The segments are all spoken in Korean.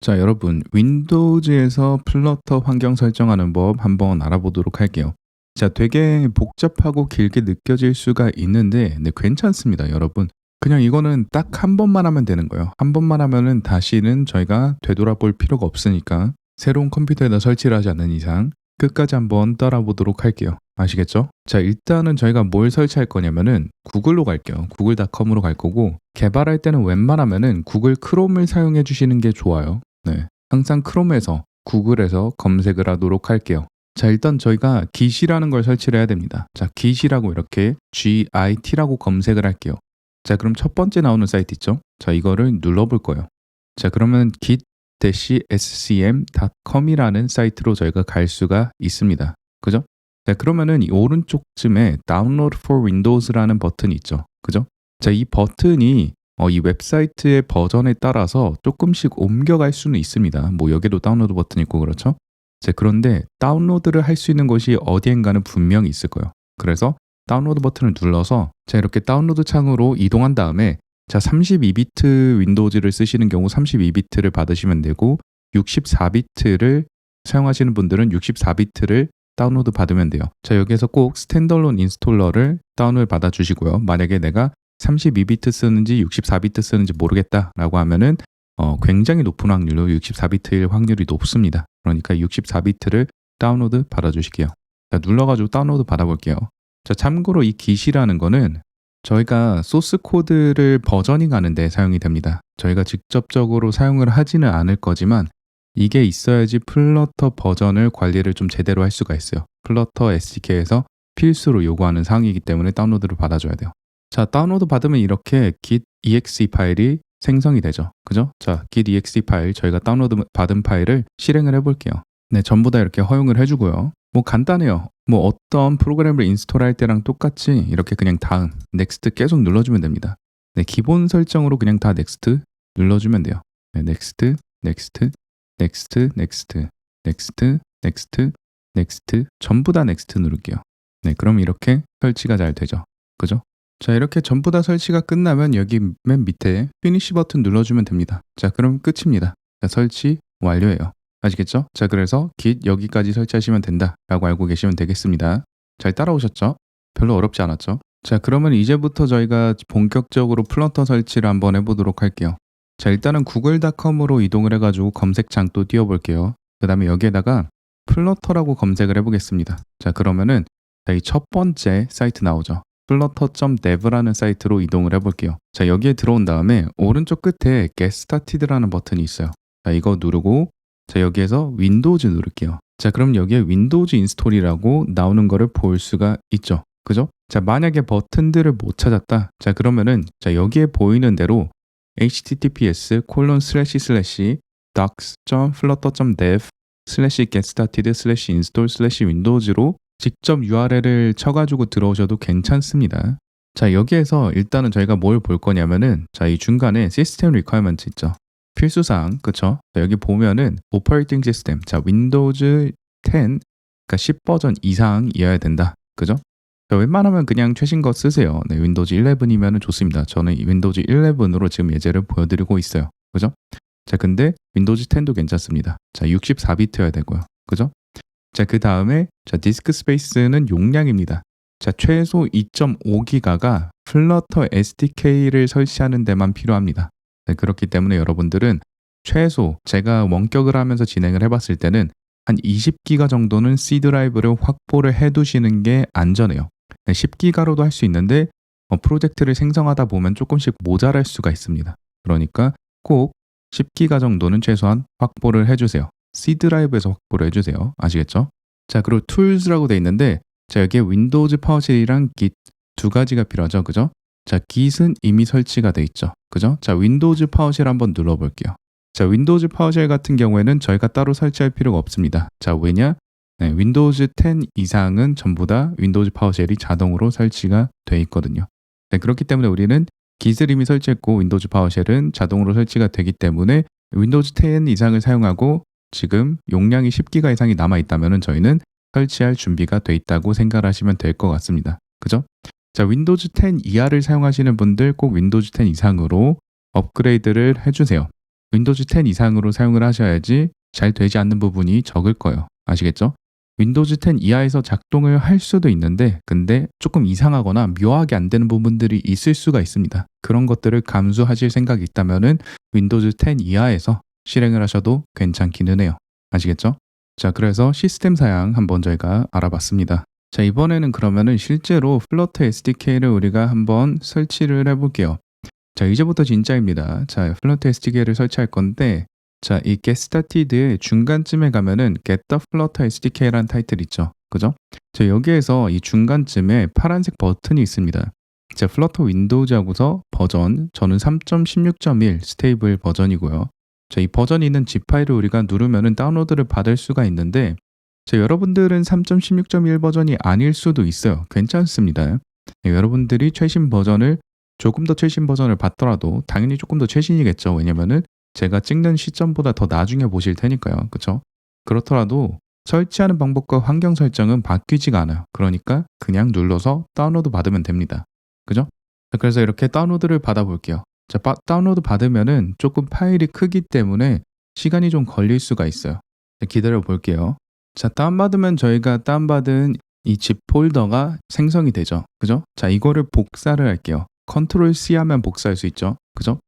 자, 여러분, 윈도우즈에서 플러터 환경 설정하는 법 한번 알아보도록 할게요. 자, 되게 복잡하고 길게 느껴질 수가 있는데, 네, 괜찮습니다, 여러분. 그냥 이거는 딱 한 번만 하면 되는 거예요. 한 번만 하면은 다시는 저희가 되돌아볼 필요가 없으니까 새로운 컴퓨터에다 설치를 하지 않는 이상 끝까지 한번 따라보도록 할게요. 아시겠죠? 자, 일단은 저희가 뭘 설치할 거냐면은 구글로 갈게요. 구글닷컴으로 갈 거고, 개발할 때는 웬만하면은 구글 크롬을 사용해 주시는 게 좋아요. 네. 항상 크롬에서 구글에서 검색을 하도록 할게요. 자, 일단 저희가 git이라는 걸 설치를 해야 됩니다. 자, git이라고 이렇게 git라고 검색을 할게요. 자, 그럼 첫 번째 나오는 사이트 있죠? 자, 이거를 눌러볼 거예요. 자, 그러면 git-scm.com이라는 사이트로 저희가 갈 수가 있습니다. 그죠? 자, 그러면은 이 오른쪽쯤에 Download for Windows라는 버튼이 있죠. 그죠? 자, 이 버튼이 이 웹사이트의 버전에 따라서 조금씩 옮겨갈 수는 있습니다. 뭐 여기도 다운로드 버튼 있고 그렇죠? 자, 그런데 다운로드를 할 수 있는 곳이 어디엔가는 분명히 있을 거예요. 그래서 다운로드 버튼을 눌러서 자, 이렇게 다운로드 창으로 이동한 다음에 자, 32비트 윈도우즈를 쓰시는 경우 32비트를 받으시면 되고 64비트를 사용하시는 분들은 64비트를 다운로드 받으면 돼요. 자, 여기에서 꼭 스탠더론 인스톨러를 다운을 받아 주시고요. 만약에 내가 32비트 쓰는지 64비트 쓰는지 모르겠다라고 하면은 굉장히 높은 확률로 64비트일 확률이 높습니다. 그러니까 64비트를 다운로드 받아주실게요. 자, 눌러가지고 다운로드 받아볼게요. 자, 참고로 이 git이라는 거는 저희가 소스 코드를 버저닝 하는데 사용이 됩니다. 저희가 직접적으로 사용을 하지는 않을 거지만 이게 있어야지 플러터 버전을 관리를 좀 제대로 할 수가 있어요. 플러터 SDK에서 필수로 요구하는 사항이기 때문에 다운로드를 받아줘야 돼요. 자, 다운로드 받으면 이렇게 git exe 파일이 생성이 되죠. 그죠? 자, git exe 파일, 저희가 다운로드 받은 파일을 실행을 해볼게요. 네, 전부 다 이렇게 허용을 해주고요. 뭐 간단해요. 뭐 어떤 프로그램을 인스톨할 때랑 똑같이 이렇게 그냥 다음, 넥스트 계속 눌러주면 됩니다. 네, 기본 설정으로 그냥 다 넥스트 눌러주면 돼요. 네, 넥스트, 넥스트, 넥스트, 넥스트, 넥스트, 넥스트, 넥스트, 전부 다 넥스트 누를게요. 네, 그럼 이렇게 설치가 잘 되죠. 그죠? 자, 이렇게 전부 다 설치가 끝나면 여기 맨 밑에 피니시 버튼 눌러주면 됩니다. 자, 그럼 끝입니다. 자, 설치 완료예요. 아시겠죠? 자, 그래서 git 여기까지 설치하시면 된다 라고 알고 계시면 되겠습니다. 잘 따라오셨죠? 별로 어렵지 않았죠? 자, 그러면 이제부터 저희가 본격적으로 플러터 설치를 한번 해보도록 할게요. 자, 일단은 구글닷컴으로 이동을 해가지고 검색창 또 띄워볼게요. 그 다음에 여기에다가 플러터라고 검색을 해보겠습니다. 자, 그러면은 이 첫 번째 사이트 나오죠. flutter.dev라는 사이트로 이동을 해볼게요. 자, 여기에 들어온 다음에 오른쪽 끝에 Get Started라는 버튼이 있어요. 자, 이거 누르고 자, 여기에서 윈도우즈 누를게요. 자, 그럼 여기에 윈도우즈 인스톨이라고 나오는 거를 볼 수가 있죠. 그죠? 자, 만약에 버튼들을 못 찾았다. 자, 그러면은 자, 여기에 보이는 대로 https://docs.flutter.dev/getstarted/install/windows로 직접 URL을 쳐가지고 들어오셔도 괜찮습니다. 자, 여기에서 일단은 저희가 뭘 볼 거냐면은 자, 이 중간에 시스템 리퀘어먼트 있죠. 필수사항, 그쵸? 자, 여기 보면은 오퍼레이팅 시스템, 자, 윈도우즈 10, 그러니까 10버전 이상이어야 된다. 그죠? 자, 웬만하면 그냥 최신 거 쓰세요. 네, 윈도우즈 11이면 좋습니다. 저는 이 윈도우즈 11으로 지금 예제를 보여드리고 있어요. 그죠? 자, 근데 윈도우즈 10도 괜찮습니다. 자, 64비트여야 되고요. 그죠? 자, 그 다음에 자, 디스크 스페이스는 용량입니다. 자, 최소 2.5기가가 플러터 SDK를 설치하는 데만 필요합니다. 네, 그렇기 때문에 여러분들은 최소 제가 원격을 하면서 진행을 해봤을 때는 한 20기가 정도는 C 드라이브를 확보를 해두시는 게 안전해요. 10기가로도 할 수 있는데 프로젝트를 생성하다 보면 조금씩 모자랄 수가 있습니다. 그러니까 꼭 10기가 정도는 최소한 확보를 해주세요. C 드라이브에서 확보를 해주세요. 아시겠죠? 자, 그리고 Tools라고 돼 있는데 자, 여기에 윈도우즈 파워쉘이랑 Git 두 가지가 필요하죠. 그죠? 자, Git은 이미 설치가 돼 있죠. 그죠? 자, 윈도우즈 파워쉘 한번 눌러볼게요. 자, 윈도우즈 파워쉘 같은 경우에는 저희가 따로 설치할 필요가 없습니다. 자, 왜냐? 네, 윈도우즈 10 이상은 전부 다 윈도우즈 파워쉘이 자동으로 설치가 돼 있거든요. 네, 그렇기 때문에 우리는 Git을 이미 설치했고 윈도우즈 파워쉘은 자동으로 설치가 되기 때문에 윈도우즈 10 이상을 사용하고 지금 용량이 10기가 이상이 남아있다면 저희는 설치할 준비가 돼 있다고 생각하시면 될 것 같습니다. 그죠? 자, 윈도우즈 10 이하를 사용하시는 분들 꼭 윈도우즈 10 이상으로 업그레이드를 해주세요. 윈도우즈 10 이상으로 사용을 하셔야지 잘 되지 않는 부분이 적을 거예요. 아시겠죠? 윈도우즈 10 이하에서 작동을 할 수도 있는데 근데 조금 이상하거나 묘하게 안 되는 부분들이 있을 수가 있습니다. 그런 것들을 감수하실 생각이 있다면은 윈도우즈 10 이하에서 실행을 하셔도 괜찮기는 해요. 아시겠죠? 자, 그래서 시스템 사양 한번 저희가 알아봤습니다. 자, 이번에는 그러면은 실제로 플러터 SDK를 우리가 한번 설치를 해볼게요. 자, 이제부터 진짜입니다. 자, 플러터 SDK를 설치할 건데, 자, 이 Get Started의 중간쯤에 가면은 Get the Flutter SDK라는 타이틀 있죠. 그죠? 자, 여기에서 이 중간쯤에 파란색 버튼이 있습니다. 자, 플러터 윈도우즈 하고서 버전, 저는 3.16.1 스테이블 버전이고요. 자, 이 버전이 있는 zip 파일을 우리가 누르면은 다운로드를 받을 수가 있는데, 자, 여러분들은 3.16.1 버전이 아닐 수도 있어요. 괜찮습니다. 네, 여러분들이 최신 버전을 조금 더 최신 버전을 받더라도 당연히 조금 더 최신이겠죠. 왜냐면은 제가 찍는 시점보다 더 나중에 보실 테니까요. 그렇죠? 그렇더라도 설치하는 방법과 환경 설정은 바뀌지가 않아요. 그러니까 그냥 눌러서 다운로드 받으면 됩니다. 그죠? 자, 그래서 이렇게 다운로드를 받아 볼게요. 자, 다운로드 받으면은 조금 파일이 크기 때문에 시간이 좀 걸릴 수가 있어요. 자, 기다려 볼게요. 자, 다운받으면 저희가 다운받은 이 zip 폴더가 생성이 되죠. 그죠? 자, 이거를 복사를 할게요. 컨트롤 C 하면 복사할 수 있죠. 그죠?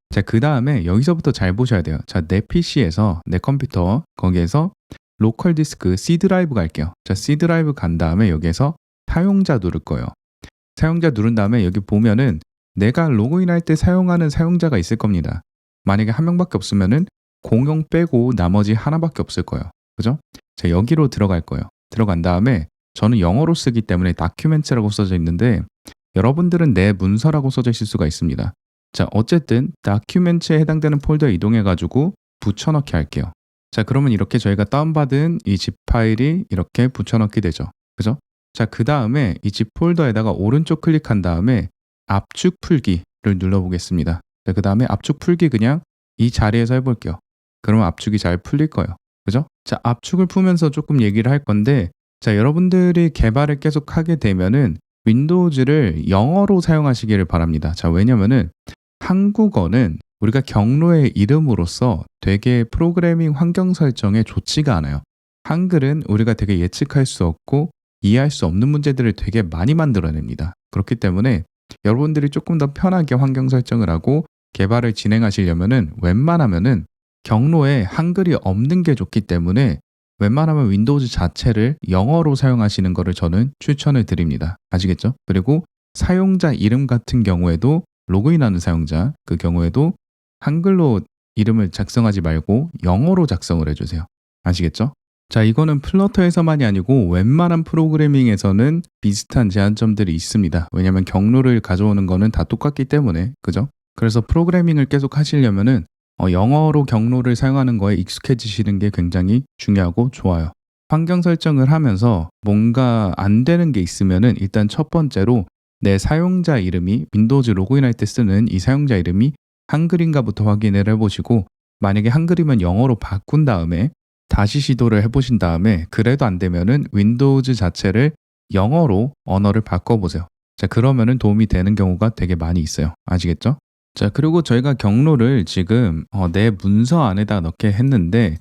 자, 그 다음에 여기서부터 잘 보셔야 돼요. 자, 내 PC에서, 내 컴퓨터, 거기에서 로컬 디스크 C 드라이브 갈게요. 자, C 드라이브 간 다음에 여기에서 사용자 누를 거예요. 사용자 누른 다음에 여기 보면은 내가 로그인할 때 사용하는 사용자가 있을 겁니다. 만약에 한 명밖에 없으면은 공용 빼고 나머지 하나밖에 없을 거예요. 그죠? 자, 여기로 들어갈 거예요. 들어간 다음에 저는 영어로 쓰기 때문에 다큐멘트라고 써져 있는데 여러분들은 내 문서라고 써져 있을 수가 있습니다. 자, 어쨌든 다큐멘트에 해당되는 폴더에 이동해 가지고 붙여넣기 할게요. 자, 그러면 이렇게 저희가 다운받은 이 zip 파일이 이렇게 붙여넣기 되죠. 그죠? 자, 그 다음에 이 zip 폴더에다가 오른쪽 클릭한 다음에 압축 풀기를 눌러보겠습니다. 자, 그 다음에 압축 풀기 그냥 이 자리에서 해볼게요. 그러면 압축이 잘 풀릴 거예요. 그죠? 자, 압축을 풀면서 조금 얘기를 할 건데, 자, 여러분들이 개발을 계속 하게 되면은 윈도우즈를 영어로 사용하시기를 바랍니다. 자, 왜냐면은 한국어는 우리가 경로의 이름으로서 되게 프로그래밍 환경 설정에 좋지가 않아요. 한글은 우리가 되게 예측할 수 없고 이해할 수 없는 문제들을 되게 많이 만들어냅니다. 그렇기 때문에 여러분들이 조금 더 편하게 환경 설정을 하고 개발을 진행하시려면은 웬만하면은 경로에 한글이 없는 게 좋기 때문에 웬만하면 윈도우즈 자체를 영어로 사용하시는 것을 저는 추천을 드립니다. 아시겠죠? 그리고 사용자 이름 같은 경우에도 로그인하는 사용자 그 경우에도 한글로 이름을 작성하지 말고 영어로 작성을 해주세요. 아시겠죠? 자, 이거는 플러터에서만이 아니고 웬만한 프로그래밍에서는 비슷한 제한점들이 있습니다. 왜냐하면 경로를 가져오는 거는 다 똑같기 때문에. 그죠? 그래서 프로그래밍을 계속 하시려면은 영어로 경로를 사용하는 거에 익숙해지시는 게 굉장히 중요하고 좋아요. 환경 설정을 하면서 뭔가 안 되는 게 있으면은 일단 첫 번째로 내 사용자 이름이 윈도우즈 로그인할 때 쓰는 이 사용자 이름이 한글인가부터 확인을 해보시고 만약에 한글이면 영어로 바꾼 다음에 다시 시도를 해보신 다음에 그래도 안 되면은 윈도우즈 자체를 영어로 언어를 바꿔보세요. 자, 그러면은 도움이 되는 경우가 되게 많이 있어요. 아시겠죠? 자, 그리고 저희가 경로를 지금 내 문서 안에다 넣게 했는데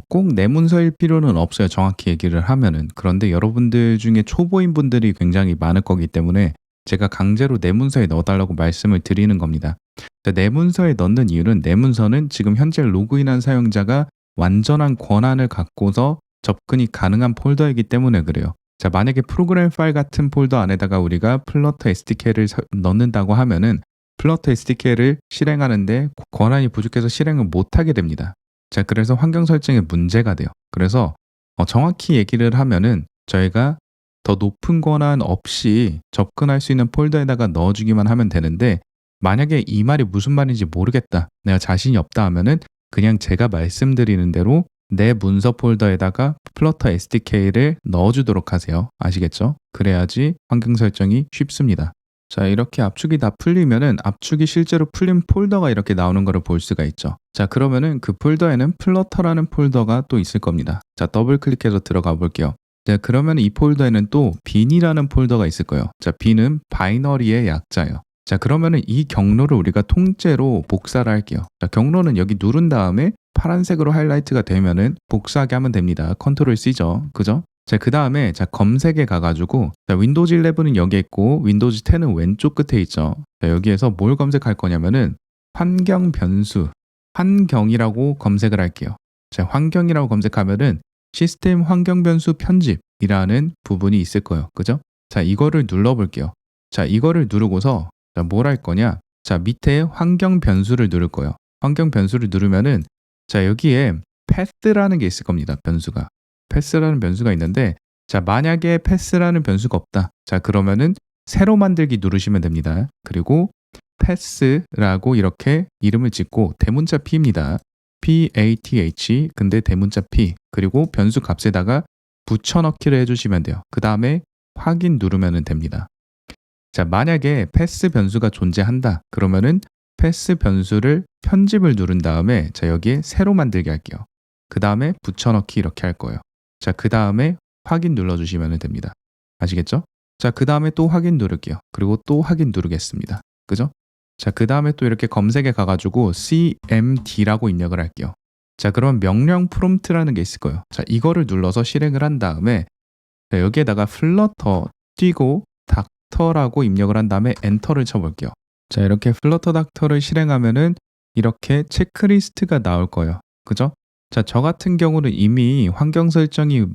꼭 내 문서일 필요는 없어요. 정확히 얘기를 하면은. 그런데 여러분들 중에 초보인 분들이 굉장히 많을 거기 때문에 제가 강제로 내 문서에 넣어달라고 말씀을 드리는 겁니다. 자, 내 문서에 넣는 이유는 내 문서는 지금 현재 로그인한 사용자가 완전한 권한을 갖고서 접근이 가능한 폴더이기 때문에 그래요. 자, 만약에 프로그램 파일 같은 폴더 안에다가 우리가 플러터 SDK를 넣는다고 하면은 플러터 SDK를 실행하는데 권한이 부족해서 실행을 못하게 됩니다. 자, 그래서 환경 설정에 문제가 돼요. 그래서 정확히 얘기를 하면은 저희가 더 높은 권한 없이 접근할 수 있는 폴더에다가 넣어주기만 하면 되는데 만약에 이 말이 무슨 말인지 모르겠다, 내가 자신이 없다 하면은 그냥 제가 말씀드리는 대로 내 문서 폴더에다가 플러터 SDK를 넣어주도록 하세요. 아시겠죠? 그래야지 환경 설정이 쉽습니다. 자, 이렇게 압축이 다 풀리면은 압축이 실제로 풀린 폴더가 이렇게 나오는 것을 볼 수가 있죠. 자, 그러면은 그 폴더에는 플러터라는 폴더가 또 있을 겁니다. 자, 더블 클릭해서 들어가 볼게요. 자, 그러면 이 폴더에는 또 bin이라는 폴더가 있을 거예요. 자, bin은 바이너리의 약자예요. 자, 그러면은 이 경로를 우리가 통째로 복사를 할게요. 자, 경로는 여기 누른 다음에 파란색으로 하이라이트가 되면은 복사하게 하면 됩니다. 컨트롤 C죠. 그죠? 자, 그 다음에 자, 검색에 가가지고 자, 윈도우즈 11은 여기 있고 윈도우즈 10은 왼쪽 끝에 있죠. 자, 여기에서 뭘 검색할 거냐면은 환경 변수, 환경이라고 검색을 할게요. 자, 환경이라고 검색하면은 시스템 환경 변수 편집이라는 부분이 있을 거예요. 그죠? 자, 이거를 눌러볼게요. 자, 이거를 누르고서 자, 뭘 할 거냐? 자, 밑에 환경 변수를 누를 거예요. 환경 변수를 누르면은 자, 여기에 path라는 게 있을 겁니다. 변수가. path라는 변수가 있는데 자, 만약에 path라는 변수가 없다. 자, 그러면은 새로 만들기 누르시면 됩니다. 그리고 path라고 이렇게 이름을 짓고 대문자 P입니다. PATH 근데 대문자 P 그리고 변수 값에다가 붙여넣기를 해주시면 돼요. 그 다음에 확인 누르면 됩니다. 자, 만약에 패스 변수가 존재한다. 그러면은 패스 변수를 편집을 누른 다음에 자, 여기에 새로 만들게 할게요. 그 다음에 붙여넣기 이렇게 할 거예요. 자, 그 다음에 확인 눌러주시면 됩니다. 아시겠죠? 자, 그 다음에 또 확인 누를게요. 그리고 또 확인 누르겠습니다. 그죠? 자, 그 다음에 또 이렇게 검색에 가가지고 cmd라고 입력을 할게요. 자, 그럼 명령 프롬프트라는 게 있을 거예요. 자, 이거를 눌러서 실행을 한 다음에 자, 여기에다가 플러터 띄고 닥터라고 입력을 한 다음에 엔터를 쳐볼게요. 자, 이렇게 플러터 닥터를 실행하면은 이렇게 체크리스트가 나올 거예요. 그죠? 자, 저 같은 경우는 이미 환경 설정이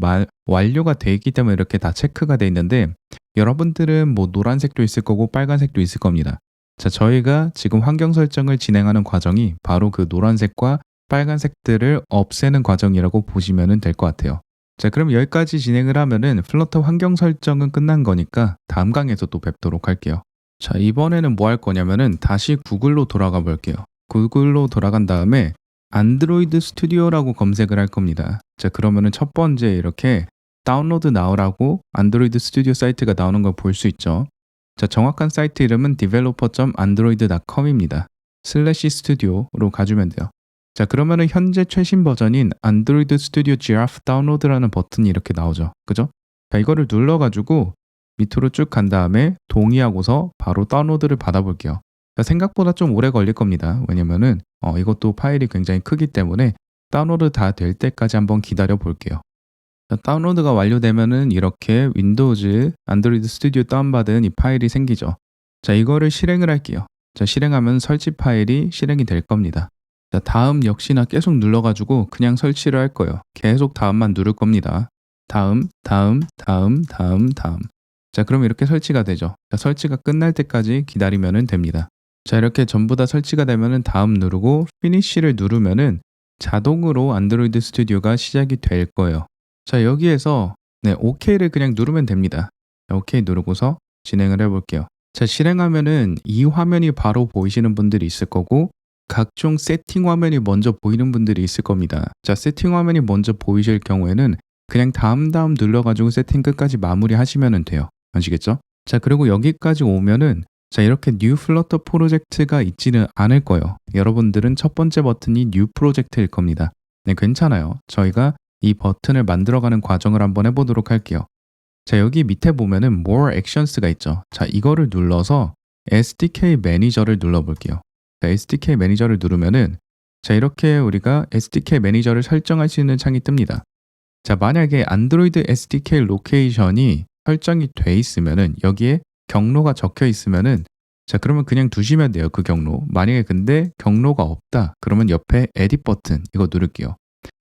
완료가 되어 있기 때문에 이렇게 다 체크가 돼 있는데 여러분들은 뭐 노란색도 있을 거고 빨간색도 있을 겁니다. 자, 저희가 지금 환경 설정을 진행하는 과정이 바로 그 노란색과 빨간색들을 없애는 과정이라고 보시면 될 것 같아요. 자, 그럼 여기까지 진행을 하면은 플러터 환경 설정은 끝난 거니까 다음 강에서 또 뵙도록 할게요. 자, 이번에는 뭐 할 거냐면은 다시 구글로 돌아가 볼게요. 구글로 돌아간 다음에 안드로이드 스튜디오라고 검색을 할 겁니다. 자, 그러면은 첫 번째 이렇게 다운로드 나오라고 안드로이드 스튜디오 사이트가 나오는 걸 볼 수 있죠. 자, 정확한 사이트 이름은 developer.android.com입니다. /studio로 가주면 돼요. 자, 그러면은 현재 최신 버전인 안드로이드 스튜디오 giraffe 다운로드라는 버튼이 이렇게 나오죠. 그죠? 자, 이거를 눌러가지고 밑으로 쭉 간 다음에 동의하고서 바로 다운로드를 받아볼게요. 자, 생각보다 좀 오래 걸릴 겁니다. 왜냐면은 이것도 파일이 굉장히 크기 때문에 다운로드 다 될 때까지 한번 기다려 볼게요. 자, 다운로드가 완료되면은 이렇게 윈도우즈 안드로이드 스튜디오 다운받은 이 파일이 생기죠. 자, 이거를 실행을 할게요. 자, 실행하면 설치 파일이 실행이 될 겁니다. 자, 다음 역시나 계속 눌러가지고 그냥 설치를 할 거예요. 계속 다음만 누를 겁니다. 다음. 자, 그럼 이렇게 설치가 되죠. 자, 설치가 끝날 때까지 기다리면 됩니다. 자, 이렇게 전부 다 설치가 되면은 다음 누르고 피니쉬를 누르면은 자동으로 안드로이드 스튜디오가 시작이 될 거예요. 자, 여기에서 OK를 그냥 누르면 됩니다. 자, OK 누르고서 진행을 해볼게요. 자, 실행하면은 이 화면이 바로 보이시는 분들이 있을 거고 각종 세팅 화면이 먼저 보이는 분들이 있을 겁니다. 자, 세팅 화면이 먼저 보이실 경우에는 그냥 다음 눌러가지고 세팅 끝까지 마무리 하시면 돼요. 아시겠죠? 자, 그리고 여기까지 오면은 자, 이렇게 New Flutter 프로젝트가 있지는 않을 거예요. 여러분들은 첫 번째 버튼이 New 프로젝트일 겁니다. 네, 괜찮아요. 저희가 이 버튼을 만들어가는 과정을 한번 해보도록 할게요. 자, 여기 밑에 보면은 More Actions가 있죠. 자, 이거를 눌러서 SDK 매니저를 눌러볼게요. 자, SDK 매니저를 누르면은 자, 이렇게 우리가 SDK 매니저를 설정할 수 있는 창이 뜹니다. 자, 만약에 안드로이드 SDK 로케이션이 설정이 돼 있으면은 여기에 경로가 적혀 있으면은 자, 그러면 그냥 두시면 돼요. 그 경로. 만약에 근데 경로가 없다. 그러면 옆에 에딧 버튼 이거 누를게요.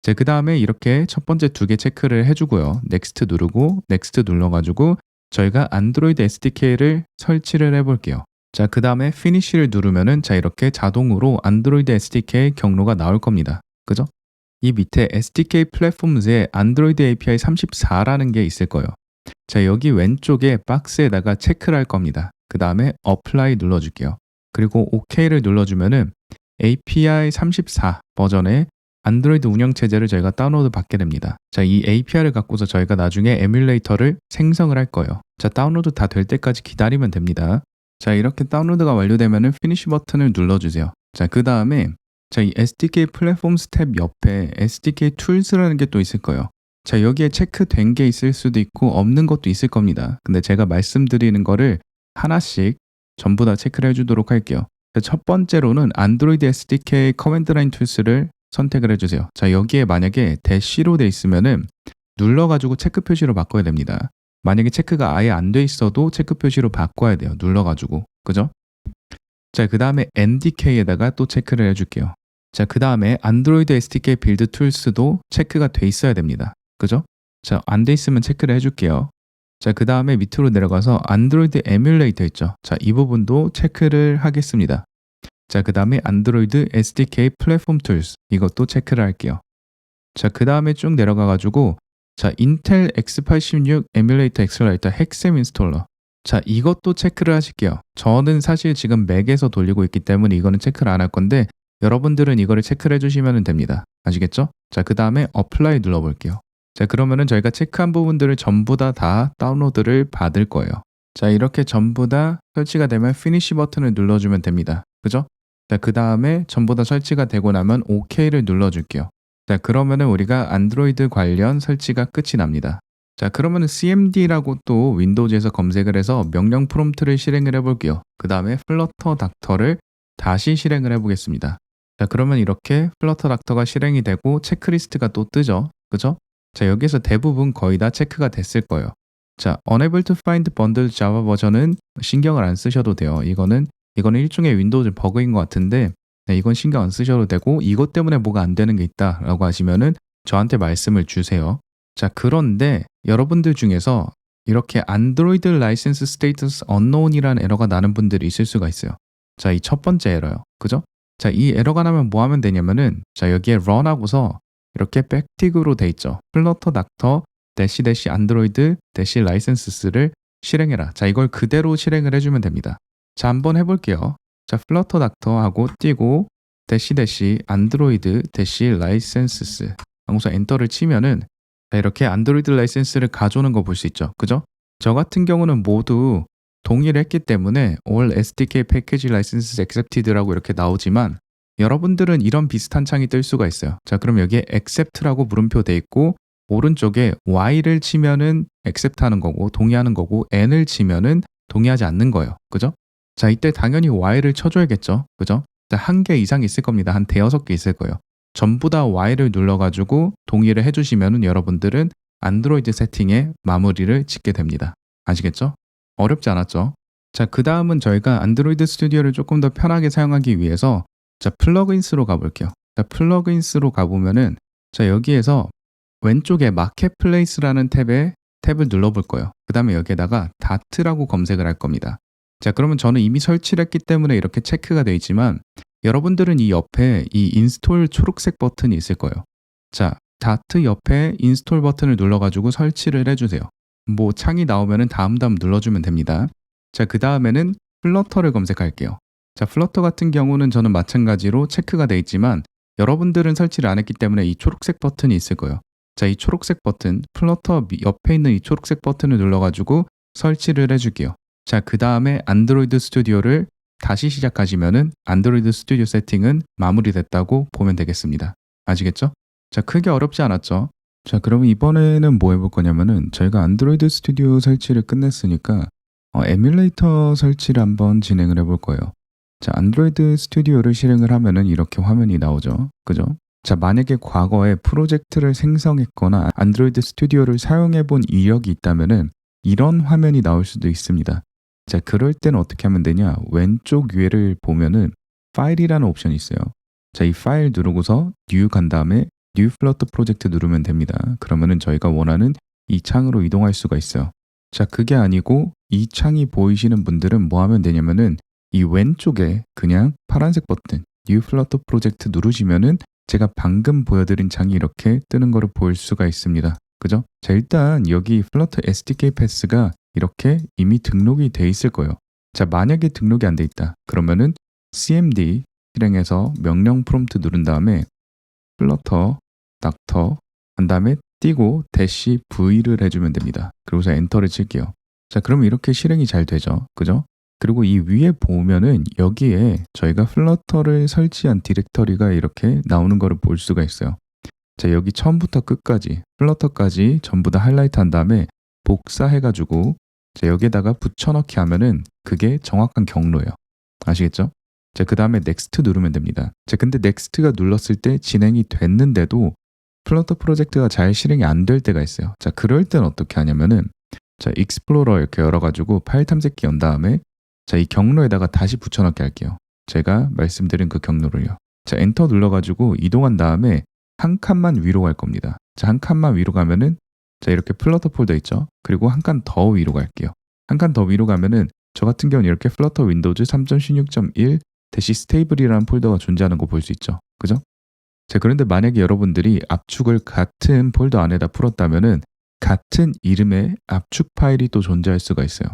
자, 그 다음에 이렇게 첫 번째 두 개 체크를 해주고요. 넥스트 누르고 넥스트 눌러가지고 저희가 안드로이드 SDK를 설치를 해볼게요. 자, 그 다음에 finishi를 누르면은 자, 이렇게 자동으로 안드로이드 SDK 경로가 나올 겁니다. 그죠? 이 밑에 SDK 플랫폼즈에 안드로이드 API 34라는 게 있을 거예요. 자, 여기 왼쪽에 박스에다가 체크를 할 겁니다. 그 다음에 apply 눌러줄게요. 그리고 OK를 눌러주면은 API 34 버전의 안드로이드 운영체제를 저희가 다운로드 받게 됩니다. 자, 이 API를 갖고서 저희가 나중에 에뮬레이터를 생성을 할 거예요. 자, 다운로드 다 될 때까지 기다리면 됩니다. 자, 이렇게 다운로드가 완료되면은 피니시 버튼을 눌러주세요. 자, 그 다음에 자, 이 SDK 플랫폼 스텝 옆에 SDK 툴스라는 게 또 있을 거예요. 자, 여기에 체크된 게 있을 수도 있고 없는 것도 있을 겁니다. 근데 제가 말씀드리는 거를 하나씩 전부 다 체크를 해주도록 할게요. 자, 첫 번째로는 안드로이드 SDK 커맨드 라인 툴스를 선택을 해주세요. 자, 여기에 만약에 대시로 돼 있으면은 눌러가지고 체크 표시로 바꿔야 됩니다. 만약에 체크가 아예 안 돼 있어도 체크 표시로 바꿔야 돼요. 눌러가지고. 그죠? 자, 그 다음에 NDK에다가 또 체크를 해줄게요. 자, 그 다음에 안드로이드 SDK 빌드 툴스도 체크가 돼 있어야 됩니다. 그죠? 자, 안 돼 있으면 체크를 해줄게요. 자, 그 다음에 밑으로 내려가서 안드로이드 에뮬레이터 있죠? 자, 이 부분도 체크를 하겠습니다. 자, 그 다음에 안드로이드 SDK 플랫폼 툴스 이것도 체크를 할게요. 자, 그 다음에 쭉 내려가가지고 자, 인텔 X86 에뮬레이터 엑셀러레이터 핵셈 인스톨러 자, 이것도 체크를 하실게요. 저는 사실 지금 맥에서 돌리고 있기 때문에 이거는 체크를 안 할 건데 여러분들은 이거를 체크를 해주시면 됩니다. 아시겠죠? 자, 그 다음에 어플라이 눌러볼게요. 자, 그러면은 저희가 체크한 부분들을 전부 다 다운로드를 받을 거예요. 자, 이렇게 전부 다 설치가 되면 피니시 버튼을 눌러주면 됩니다. 그죠? 자, 그 다음에 전부 다 설치가 되고 나면 OK를 눌러줄게요. 자, 그러면은 우리가 안드로이드 관련 설치가 끝이 납니다. 자, 그러면은 CMD라고 또 윈도우즈에서 검색을 해서 명령 프롬프트를 실행을 해볼게요. 그 다음에 플러터 닥터를 다시 실행을 해보겠습니다. 자, 그러면 이렇게 플러터 닥터가 실행이 되고 체크리스트가 또 뜨죠. 그죠? 자, 여기서 대부분 거의 다 체크가 됐을 거예요. 자, Unable to find bundled Java 버전은 신경을 안 쓰셔도 돼요. 이거는 일종의 윈도우즈 버그인 것 같은데 네, 이건 신경 안 쓰셔도 되고 이것 때문에 뭐가 안 되는 게 있다라고 하시면은 저한테 말씀을 주세요. 자, 그런데 여러분들 중에서 이렇게 안드로이드 라이센스 스테이터스 언노운이라는 에러가 나는 분들이 있을 수가 있어요. 자, 이 첫 번째 에러요. 그죠? 자, 이 에러가 나면 뭐 하면 되냐면은 자, 여기에 run 하고서 이렇게 백틱으로 돼 있죠. 플러터 닥터 대시 안드로이드 대시 라이센스를 실행해라. 자, 이걸 그대로 실행을 해주면 됩니다. 자, 한번 해볼게요. 자, 플러터 닥터 하고 띄고 대시 안드로이드 대시 라이센스스 하고서 엔터를 치면은 자, 이렇게 안드로이드 라이센스를 가져오는 거 볼 수 있죠. 그죠? 저 같은 경우는 모두 동의를 했기 때문에 All SDK Package Licenses Accepted라고 이렇게 나오지만 여러분들은 이런 비슷한 창이 뜰 수가 있어요. 자, 그럼 여기에 Accept라고 물음표 돼 있고 오른쪽에 Y를 치면은 Accept 하는 거고 동의하는 거고 N을 치면은 동의하지 않는 거예요. 그죠? 자, 이때 당연히 Y를 쳐줘야겠죠. 그죠? 자, 한 개 이상 있을 겁니다. 한 대여섯 개 있을 거예요. 전부 다 Y를 눌러가지고 동의를 해주시면은 여러분들은 안드로이드 세팅에 마무리를 짓게 됩니다. 아시겠죠? 어렵지 않았죠? 자, 그 다음은 저희가 안드로이드 스튜디오를 조금 더 편하게 사용하기 위해서 자, 플러그인스로 가볼게요. 자, 플러그인스로 가보면은 자, 여기에서 왼쪽에 마켓플레이스라는 탭을 눌러볼 거예요. 그 다음에 여기에다가 다트라고 검색을 할 겁니다. 자, 그러면 저는 이미 설치를 했기 때문에 이렇게 체크가 되어 있지만 여러분들은 이 옆에 이 인스톨 초록색 버튼이 있을 거예요. 자, 다트 옆에 인스톨 버튼을 눌러가지고 설치를 해주세요. 뭐 창이 나오면은 다음 눌러주면 됩니다. 자, 그 다음에는 플러터를 검색할게요. 자, 플러터 같은 경우는 저는 마찬가지로 체크가 되어 있지만 여러분들은 설치를 안 했기 때문에 이 초록색 버튼이 있을 거예요. 자, 이 초록색 버튼, 플러터 옆에 있는 이 초록색 버튼을 눌러가지고 설치를 해줄게요. 자, 그 다음에 안드로이드 스튜디오를 다시 시작하시면은 안드로이드 스튜디오 세팅은 마무리됐다고 보면 되겠습니다. 아시겠죠? 자, 크게 어렵지 않았죠? 자, 그러면 이번에는 뭐 해볼 거냐면은 저희가 안드로이드 스튜디오 설치를 끝냈으니까 에뮬레이터 설치를 한번 진행을 해볼 거예요. 자, 안드로이드 스튜디오를 실행을 하면은 이렇게 화면이 나오죠. 그죠? 자, 만약에 과거에 프로젝트를 생성했거나 안드로이드 스튜디오를 사용해 본 이력이 있다면은 이런 화면이 나올 수도 있습니다. 자, 그럴 때는 어떻게 하면 되냐? 왼쪽 위에를 보면은 파일이라는 옵션이 있어요. 자, 이 파일 누르고서 뉴 간 다음에 뉴 플러터 프로젝트 누르면 됩니다. 그러면은 저희가 원하는 이 창으로 이동할 수가 있어요. 자, 그게 아니고 이 창이 보이시는 분들은 뭐 하면 되냐면은 이 왼쪽에 그냥 파란색 버튼 뉴 플러터 프로젝트 누르시면은 제가 방금 보여드린 창이 이렇게 뜨는 거를 볼 수가 있습니다. 그죠? 자, 일단 여기 플러터 SDK 패스가 이렇게 이미 등록이 돼 있을 거예요. 자, 만약에 등록이 안 돼 있다. 그러면은 CMD 실행해서 명령 프롬프트 누른 다음에 플러터 닥터 한 다음에 띄고 대시 V를 해주면 됩니다. 그리고서 엔터를 칠게요. 자, 그러면 이렇게 실행이 잘 되죠. 그죠? 그리고 이 위에 보면은 여기에 저희가 플러터를 설치한 디렉터리가 이렇게 나오는 거를 볼 수가 있어요. 자, 여기 처음부터 끝까지 플러터까지 전부 다 하이라이트 한 다음에 복사해가지고 자, 여기에다가 붙여넣기 하면은 그게 정확한 경로예요. 아시겠죠? 자, 그 다음에 넥스트 누르면 됩니다. 자, 근데 넥스트가 눌렀을 때 진행이 됐는데도 플러터 프로젝트가 잘 실행이 안 될 때가 있어요. 자, 그럴 땐 어떻게 하냐면은 자, 익스플로러 이렇게 열어가지고 파일 탐색기 연 다음에 자, 이 경로에다가 다시 붙여넣기 할게요. 제가 말씀드린 그 경로를요. 자, 엔터 눌러가지고 이동한 다음에 한 칸만 위로 갈 겁니다. 자, 한 칸만 위로 가면은 자, 이렇게 플러터 폴더 있죠? 그리고 한 칸 더 위로 갈게요. 한 칸 더 위로 가면은 저 같은 경우는 이렇게 플러터 윈도우즈 3.16.1 대시 스테이블이라는 폴더가 존재하는 거 볼 수 있죠. 그죠? 자, 그런데 만약에 여러분들이 압축을 같은 폴더 안에다 풀었다면은 같은 이름의 압축 파일이 또 존재할 수가 있어요.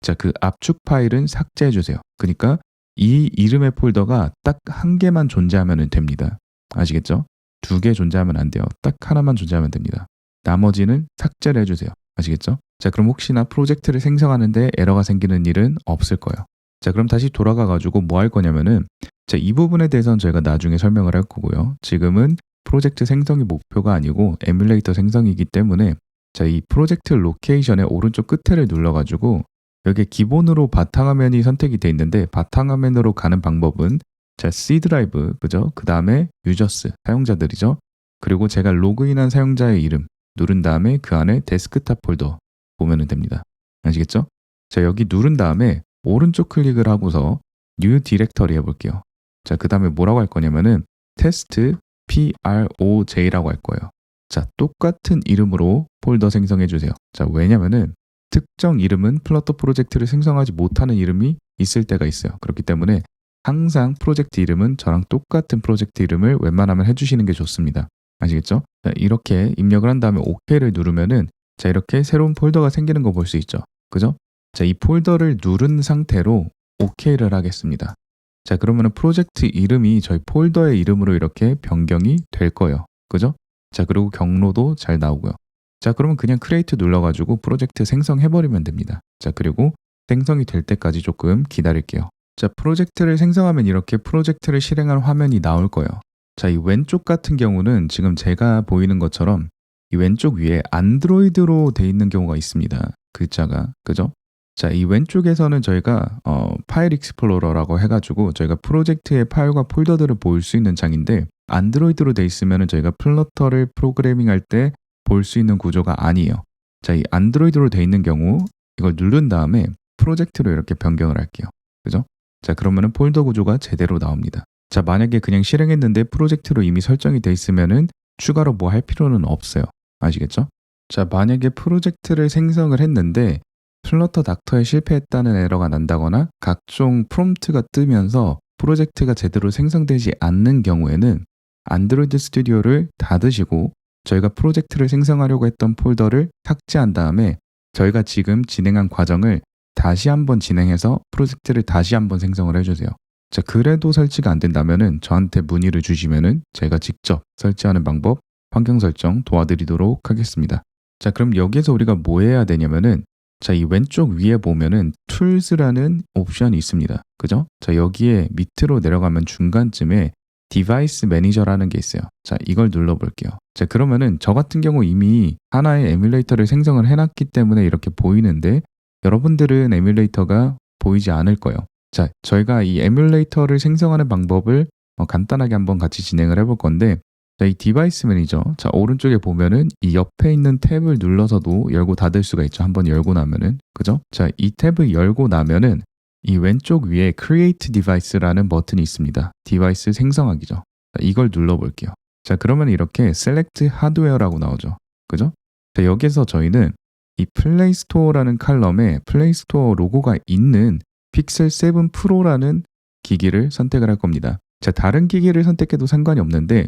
자, 그 압축 파일은 삭제해 주세요. 그러니까 이 이름의 폴더가 딱 한 개만 존재하면 됩니다. 아시겠죠? 두 개 존재하면 안 돼요. 딱 하나만 존재하면 됩니다. 나머지는 삭제를 해주세요. 아시겠죠? 자, 그럼 혹시나 프로젝트를 생성하는데 에러가 생기는 일은 없을 거예요. 자, 그럼 다시 돌아가가지고 뭐 할 거냐면은 자, 이 부분에 대해서는 저희가 나중에 설명을 할 거고요. 지금은 프로젝트 생성이 목표가 아니고 에뮬레이터 생성이기 때문에 자, 이 프로젝트 로케이션의 오른쪽 끝에를 눌러가지고 여기에 기본으로 바탕화면이 선택이 돼 있는데 바탕화면으로 가는 방법은 자, C 드라이브, 그죠? 그 다음에 유저스, 사용자들이죠. 그리고 제가 로그인한 사용자의 이름 누른 다음에 그 안에 데스크탑 폴더 보면 됩니다. 아시겠죠? 자, 여기 누른 다음에 오른쪽 클릭을 하고서 New Directory 해볼게요. 자, 그 다음에 뭐라고 할 거냐면은 테스트 PROJ라고 할 거예요. 자, 똑같은 이름으로 폴더 생성해 주세요. 자, 왜냐면은 특정 이름은 플러터 프로젝트를 생성하지 못하는 이름이 있을 때가 있어요. 그렇기 때문에 항상 프로젝트 이름은 저랑 똑같은 프로젝트 이름을 웬만하면 해주시는 게 좋습니다. 아시겠죠? 자, 이렇게 입력을 한 다음에 OK를 누르면은 자, 이렇게 새로운 폴더가 생기는 거 볼 수 있죠. 그죠? 자, 이 폴더를 누른 상태로 OK를 하겠습니다. 자, 그러면은 프로젝트 이름이 저희 폴더의 이름으로 이렇게 변경이 될 거예요. 그죠? 자, 그리고 경로도 잘 나오고요. 자, 그러면 그냥 크리에이트 눌러가지고 프로젝트 생성해버리면 됩니다. 자, 그리고 생성이 될 때까지 조금 기다릴게요. 자, 프로젝트를 생성하면 이렇게 프로젝트를 실행할 화면이 나올 거예요. 자, 이 왼쪽 같은 경우는 지금 제가 보이는 것처럼 이 왼쪽 위에 안드로이드로 돼 있는 경우가 있습니다. 글자가. 그죠? 자, 이 왼쪽에서는 저희가 파일 익스플로러라고 해가지고 저희가 프로젝트의 파일과 폴더들을 볼 수 있는 장인데 안드로이드로 돼 있으면 저희가 플러터를 프로그래밍할 때 볼 수 있는 구조가 아니에요. 자, 이 안드로이드로 돼 있는 경우 이걸 누른 다음에 프로젝트로 이렇게 변경을 할게요. 그죠? 자, 그러면은 폴더 구조가 제대로 나옵니다. 자, 만약에 그냥 실행했는데 프로젝트로 이미 설정이 돼 있으면은 추가로 뭐 할 필요는 없어요. 아시겠죠? 자, 만약에 프로젝트를 생성을 했는데 플러터 닥터에 실패했다는 에러가 난다거나 각종 프롬프트가 뜨면서 프로젝트가 제대로 생성되지 않는 경우에는 안드로이드 스튜디오를 닫으시고 저희가 프로젝트를 생성하려고 했던 폴더를 삭제한 다음에 저희가 지금 진행한 과정을 다시 한번 진행해서 프로젝트를 다시 한번 생성을 해주세요. 자, 그래도 설치가 안 된다면은 저한테 문의를 주시면은 제가 직접 설치하는 방법, 환경 설정 도와드리도록 하겠습니다. 자, 그럼 여기에서 우리가 뭐 해야 되냐면은 자, 이 왼쪽 위에 보면은 Tools라는 옵션이 있습니다. 그죠? 자, 여기에 밑으로 내려가면 중간쯤에 디바이스 매니저라는 게 있어요. 자, 이걸 눌러볼게요. 자, 그러면은 저 같은 경우 이미 하나의 에뮬레이터를 생성을 해놨기 때문에 이렇게 보이는데 여러분들은 에뮬레이터가 보이지 않을 거예요. 자, 저희가 이 에뮬레이터를 생성하는 방법을 간단하게 한번 같이 진행을 해볼 건데 자, 이 디바이스 매니저, 자, 오른쪽에 보면은 이 옆에 있는 탭을 눌러서도 열고 닫을 수가 있죠. 한번 열고 나면은. 그죠? 자, 이 탭을 열고 나면은 이 왼쪽 위에 Create Device라는 버튼이 있습니다. 디바이스 생성하기죠. 자, 이걸 눌러볼게요. 자, 그러면 이렇게 Select Hardware라고 나오죠. 그죠? 자, 여기서 저희는 이 플레이 스토어라는 칼럼에 플레이 스토어 로고가 있는 픽셀 7 프로라는 기기를 선택을 할 겁니다. 자, 다른 기기를 선택해도 상관이 없는데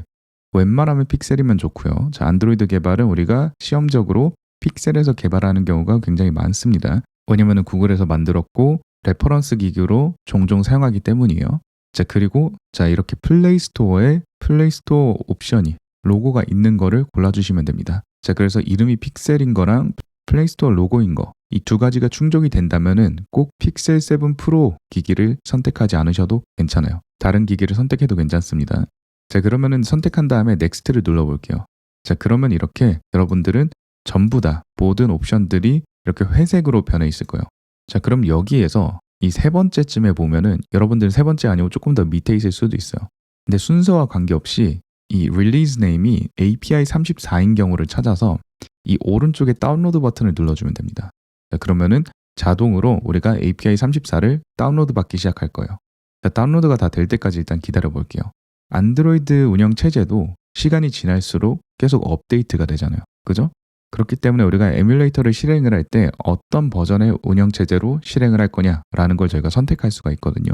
웬만하면 픽셀이면 좋고요. 자, 안드로이드 개발은 우리가 시험적으로 픽셀에서 개발하는 경우가 굉장히 많습니다. 왜냐면 구글에서 만들었고 레퍼런스 기기로 종종 사용하기 때문이에요. 자, 그리고 자, 이렇게 플레이 스토어에 플레이 스토어 옵션이 로고가 있는 거를 골라주시면 됩니다. 자, 그래서 이름이 픽셀인 거랑 플레이 스토어 로고인 거 이 두 가지가 충족이 된다면은 꼭 픽셀 7 프로 기기를 선택하지 않으셔도 괜찮아요. 다른 기기를 선택해도 괜찮습니다. 자, 그러면은 선택한 다음에 넥스트를 눌러볼게요. 자, 그러면 이렇게 여러분들은 전부 다 모든 옵션들이 이렇게 회색으로 변해 있을 거예요. 자, 그럼 여기에서 이 세 번째쯤에 보면은 여러분들 세 번째 아니고 조금 더 밑에 있을 수도 있어요. 근데 순서와 관계없이 이 release name이 API 34인 경우를 찾아서 이 오른쪽에 다운로드 버튼을 눌러주면 됩니다. 자, 그러면은 자동으로 우리가 API 34를 다운로드 받기 시작할 거예요. 자, 다운로드가 다 될 때까지 일단 기다려 볼게요. 안드로이드 운영 체제도 시간이 지날수록 계속 업데이트가 되잖아요. 그죠? 그렇기 때문에 우리가 에뮬레이터를 실행을 할 때 어떤 버전의 운영 체제로 실행을 할 거냐라는 걸 저희가 선택할 수가 있거든요.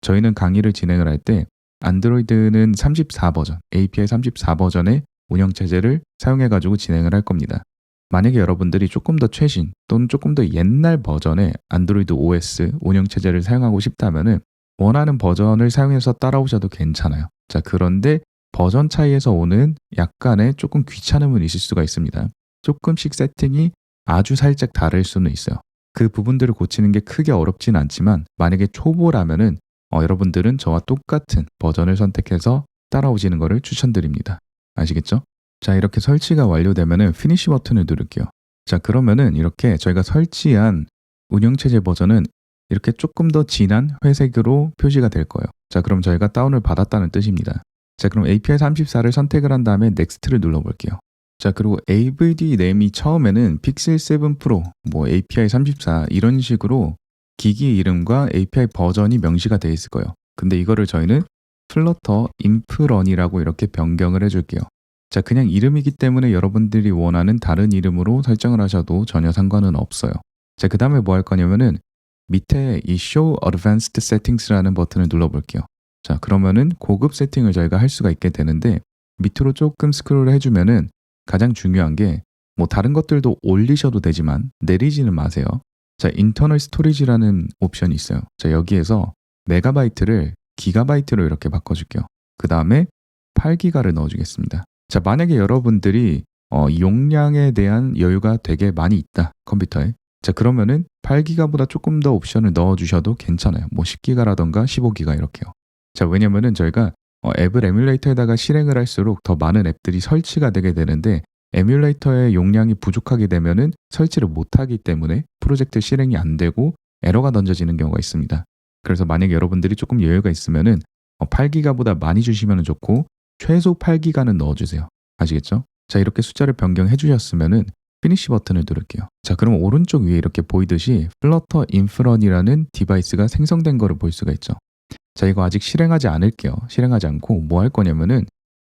저희는 강의를 진행을 할 때 안드로이드는 34버전, API 34버전의 운영 체제를 사용해 가지고 진행을 할 겁니다. 만약에 여러분들이 조금 더 최신 또는 조금 더 옛날 버전의 안드로이드 OS 운영 체제를 사용하고 싶다면은 원하는 버전을 사용해서 따라오셔도 괜찮아요. 자, 그런데 버전 차이에서 오는 약간의 조금 귀찮음은 있을 수가 있습니다. 조금씩 세팅이 아주 살짝 다를 수는 있어요. 그 부분들을 고치는 게 크게 어렵진 않지만 만약에 초보라면은 여러분들은 저와 똑같은 버전을 선택해서 따라오시는 것을 추천드립니다. 아시겠죠? 자, 이렇게 설치가 완료되면은 피니시 버튼을 누를게요. 자, 그러면은 이렇게 저희가 설치한 운영체제 버전은 이렇게 조금 더 진한 회색으로 표시가 될 거예요. 자, 그럼 저희가 다운을 받았다는 뜻입니다. 자, 그럼 API 34를 선택을 한 다음에 Next를 눌러볼게요. 자, 그리고 AVD 네임이 처음에는 픽셀 7 프로, 뭐 API 34 이런 식으로 기기 이름과 API 버전이 명시가 되어 있을 거예요. 근데 이거를 저희는 플러터 인프런이라고 이렇게 변경을 해줄게요. 자, 그냥 이름이기 때문에 여러분들이 원하는 다른 이름으로 설정을 하셔도 전혀 상관은 없어요. 자, 그 다음에 뭐 할 거냐면은 밑에 이 Show Advanced Settings라는 버튼을 눌러볼게요. 자, 그러면은 고급 세팅을 저희가 할 수가 있게 되는데 밑으로 조금 스크롤을 해주면은 가장 중요한 게 뭐 다른 것들도 올리셔도 되지만 내리지는 마세요. 자, Internal Storage라는 옵션이 있어요. 자, 여기에서 메가바이트를 기가바이트로 이렇게 바꿔줄게요. 그 다음에 8기가를 넣어주겠습니다. 자, 만약에 여러분들이 용량에 대한 여유가 되게 많이 있다, 컴퓨터에. 자, 그러면은 8기가보다 조금 더 옵션을 넣어주셔도 괜찮아요. 뭐 10기가라던가 15기가 이렇게요. 자, 왜냐면은 저희가 앱을 에뮬레이터에다가 실행을 할수록 더 많은 앱들이 설치가 되게 되는데 에뮬레이터의 용량이 부족하게 되면은 설치를 못하기 때문에 프로젝트 실행이 안 되고 에러가 던져지는 경우가 있습니다. 그래서 만약에 여러분들이 조금 여유가 있으면은 8기가보다 많이 주시면 좋고 최소 8기가는 넣어주세요. 아시겠죠? 자, 이렇게 숫자를 변경해 주셨으면은 피니시 버튼을 누를게요. 자, 그럼 오른쪽 위에 이렇게 보이듯이 플러터 인프런이라는 디바이스가 생성된 거를 볼 수가 있죠. 자, 이거 아직 실행하지 않을게요. 실행하지 않고 뭐 할 거냐면은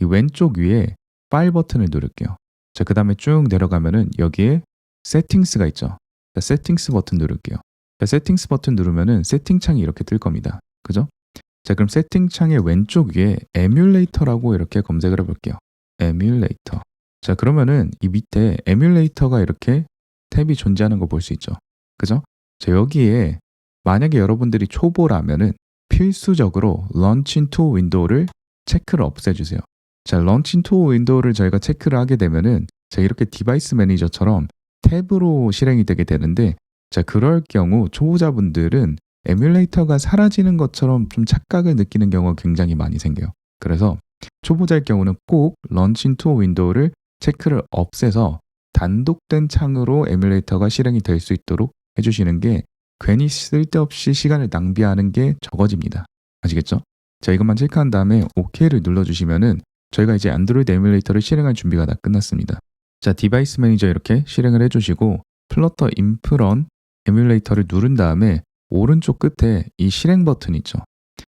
이 왼쪽 위에 파일 버튼을 누를게요. 자, 그 다음에 쭉 내려가면은 여기에 세팅스가 있죠. 자, 세팅스 버튼 누를게요. 자, 세팅스 버튼 누르면은 세팅창이 이렇게 뜰 겁니다. 그죠? 자, 그럼 세팅창의 왼쪽 위에 에뮬레이터라고 이렇게 검색을 해볼게요. 에뮬레이터. 자, 그러면은 이 밑에 에뮬레이터가 이렇게 탭이 존재하는 거 볼 수 있죠. 그죠? 자, 여기에 만약에 여러분들이 초보라면은 필수적으로 Launch into Window를 체크를 없애주세요. 자, Launch into Window를 저희가 체크를 하게 되면은 자, 이렇게 디바이스 매니저처럼 탭으로 실행이 되게 되는데 자, 그럴 경우 초보자분들은 에뮬레이터가 사라지는 것처럼 좀 착각을 느끼는 경우가 굉장히 많이 생겨요. 그래서 초보자일 경우는 꼭 Launch into Window를 체크를 없애서 단독된 창으로 에뮬레이터가 실행이 될 수 있도록 해주시는 게 괜히 쓸데없이 시간을 낭비하는 게 적어집니다. 아시겠죠? 자, 이것만 체크한 다음에 OK를 눌러주시면은 저희가 이제 안드로이드 에뮬레이터를 실행할 준비가 다 끝났습니다. 자, 디바이스 매니저 이렇게 실행을 해주시고 플러터 인프런 에뮬레이터를 누른 다음에 오른쪽 끝에 이 실행 버튼 있죠.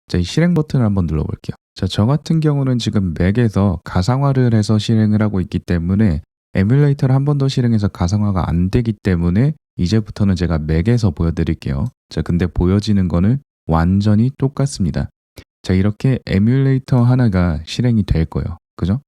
자, 이 실행 버튼을 한번 눌러볼게요. 자, 저 같은 경우는 지금 맥에서 가상화를 해서 실행을 하고 있기 때문에 에뮬레이터를 한 번 더 실행해서 가상화가 안 되기 때문에 이제부터는 제가 맥에서 보여드릴게요. 자, 근데 보여지는 거는 완전히 똑같습니다. 자, 이렇게 에뮬레이터 하나가 실행이 될 거예요. 그죠?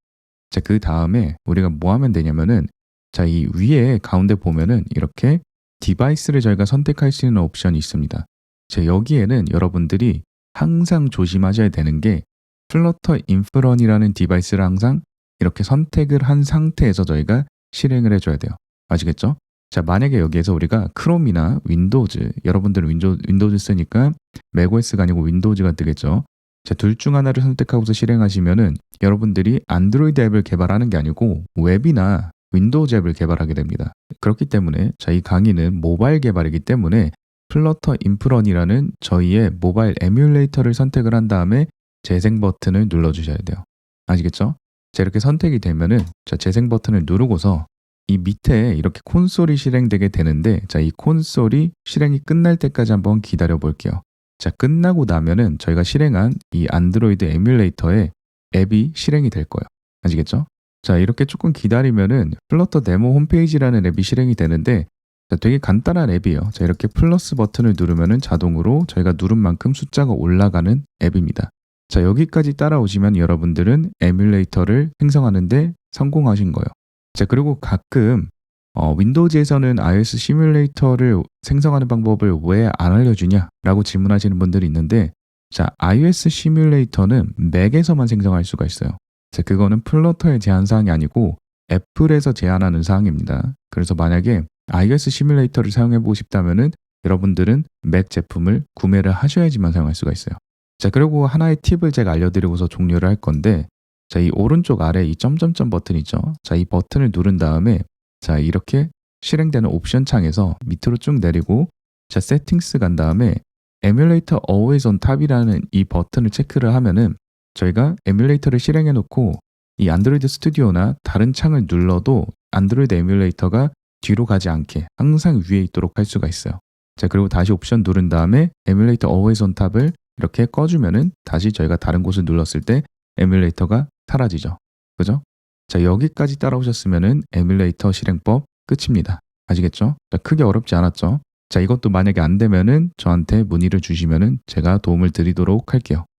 자, 그 다음에 우리가 뭐 하면 되냐면은 자, 이 위에 가운데 보면은 이렇게 디바이스를 저희가 선택할 수 있는 옵션이 있습니다. 자, 여기에는 여러분들이 항상 조심하셔야 되는 게 플러터 인프런이라는 디바이스를 항상 이렇게 선택을 한 상태에서 저희가 실행을 해줘야 돼요. 아시겠죠? 자, 만약에 여기에서 우리가 크롬이나 윈도우즈, 여러분들은 윈도우즈 쓰니까 맥OS가 아니고 윈도우즈가 뜨겠죠. 자, 둘 중 하나를 선택하고서 실행하시면은 여러분들이 안드로이드 앱을 개발하는 게 아니고 웹이나 윈도우즈 앱을 개발하게 됩니다. 그렇기 때문에 자, 이 강의는 모바일 개발이기 때문에 플러터 인프런이라는 저희의 모바일 에뮬레이터를 선택을 한 다음에 재생 버튼을 눌러주셔야 돼요. 아시겠죠? 자, 이렇게 선택이 되면은 자, 재생 버튼을 누르고서 이 밑에 이렇게 콘솔이 실행되게 되는데 자, 이 콘솔이 실행이 끝날 때까지 한번 기다려 볼게요. 자, 끝나고 나면은 저희가 실행한 이 안드로이드 에뮬레이터에 앱이 실행이 될 거예요. 아시겠죠? 자, 이렇게 조금 기다리면은 플러터 데모 홈페이지라는 앱이 실행이 되는데 자, 되게 간단한 앱이에요. 자, 이렇게 플러스 버튼을 누르면은 자동으로 저희가 누른 만큼 숫자가 올라가는 앱입니다. 자, 여기까지 따라오시면 여러분들은 에뮬레이터를 생성하는데 성공하신 거예요. 자, 그리고 가끔 윈도우즈에서는 iOS 시뮬레이터를 생성하는 방법을 왜 안 알려주냐라고 질문하시는 분들이 있는데 자, iOS 시뮬레이터는 맥에서만 생성할 수가 있어요. 자, 그거는 플러터의 제한 사항이 아니고 애플에서 제한하는 사항입니다. 그래서 만약에 iOS 시뮬레이터를 사용해보고 싶다면은 여러분들은 맥 제품을 구매를 하셔야지만 사용할 수가 있어요. 자, 그리고 하나의 팁을 제가 알려드리고서 종료를 할 건데 자, 이 오른쪽 아래 이 점점점 버튼 있죠? 자, 이 버튼을 누른 다음에 자, 이렇게 실행되는 옵션 창에서 밑으로 쭉 내리고 자, 세팅스 간 다음에 에뮬레이터 always on top이라는 이 버튼을 체크를 하면은 저희가 에뮬레이터를 실행해 놓고 이 안드로이드 스튜디오나 다른 창을 눌러도 안드로이드 에뮬레이터가 뒤로 가지 않게 항상 위에 있도록 할 수가 있어요. 자, 그리고 다시 옵션 누른 다음에 에뮬레이터 always on top을 이렇게 꺼주면은 다시 저희가 다른 곳을 눌렀을 때 에뮬레이터가 사라지죠. 그죠? 자, 여기까지 따라오셨으면은 에뮬레이터 실행법 끝입니다. 아시겠죠? 자, 크게 어렵지 않았죠? 자, 이것도 만약에 안 되면은 저한테 문의를 주시면은 제가 도움을 드리도록 할게요.